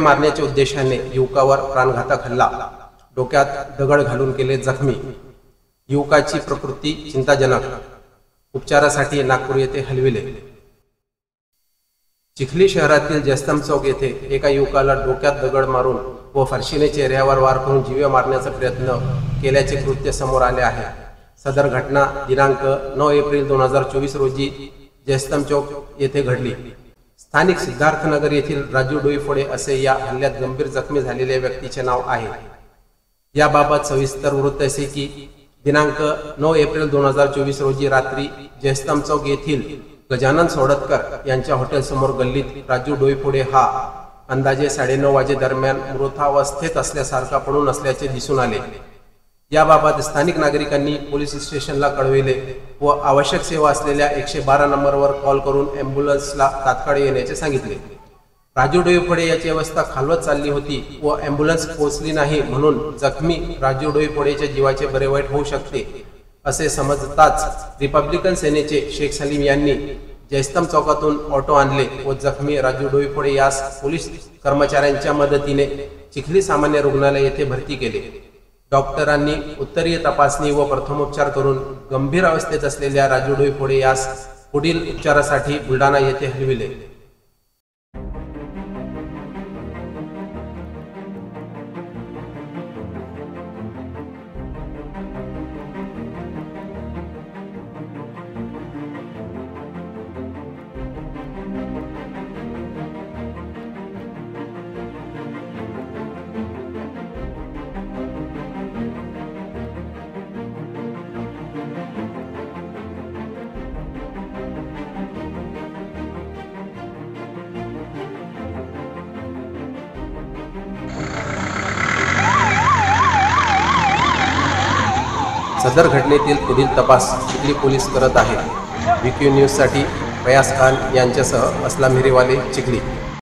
मारण्याच्या उद्देशाने युवकावर प्राणघातक हल्ला, डोक्यात दगड घालून केले जखमी। युवकाची प्रकृती चिंताजनक, उपचारासाठी नागपूर येथे हलविले। चिखली शहरातील जयस्तंभ चौक येथे एका युवकाला डोक्यात दगड मारून व फारशीने चेहऱ्यावर वार करून जीवे मारण्याचा प्रयत्न केल्याचे कृत्य समोर आले आहे। सदर घटना दिनांक 9 एप्रिल 2024 रोजी जयस्तंभ चौक येथे घडली। स्थानिक सिद्धार्थनगर येथील राजू डोईफोडे असे या हल्ल्यात गंभीर जखमी झालेल्या व्यक्तीचे नाव आहे। याबाबत सविस्तर वृत्त असे की दिनांक 9 एप्रिल 2024 रोजी रात्री जयस्तंभ चौक येथील गजानन सोडतकर यांच्या हॉटेल समोर गल्लीत राजू डोईफोडे हा अंदाजे 9:30 वाजे दरम्यान मृतावस्थेत असल्यासारखा पडून असल्याचे दिसून आले। याबाबत स्थानिक नागरिकांनी पोलीस स्टेशनला कळविले व आवश्यक सेवा असलेल्या 112 नंबरवर कॉल करून ॲम्ब्युलन्सला तात्काळ येण्याचे सांगितले। राजू डोईफोडे याची अवस्था खालवत चालली होती व ॲम्ब्युलन्स पोहोचली नाही, म्हणून जखमी राजू डोईफोडेच्या जीवाचे बरे वाईट होऊ शकते असे समजताच रिपब्लिकन सेनेचे शेख सलीम यांनी जयस्तंभ चौकातून ऑटो आणले व जखमी राजू डोईफोडे यास पोलीस कर्मचाऱ्यांच्या मदतीने चिखली सामान्य रुग्णालय येथे भरती केले। डॉक्टरांनी उत्तरीय तपासणी व प्रथमोपचार करून गंभीर अवस्थेत असलेल्या राजू डोईफोडे यास पुढील उपचारासाठी बुलढाणा येथे हलविले। सदर घटनेतील पुढील तपास चिखली पोलीस करत आहेत। VQ न्यूजसाठी फयाज खान यांच्यासह असलम हिरेवाले, चिखली।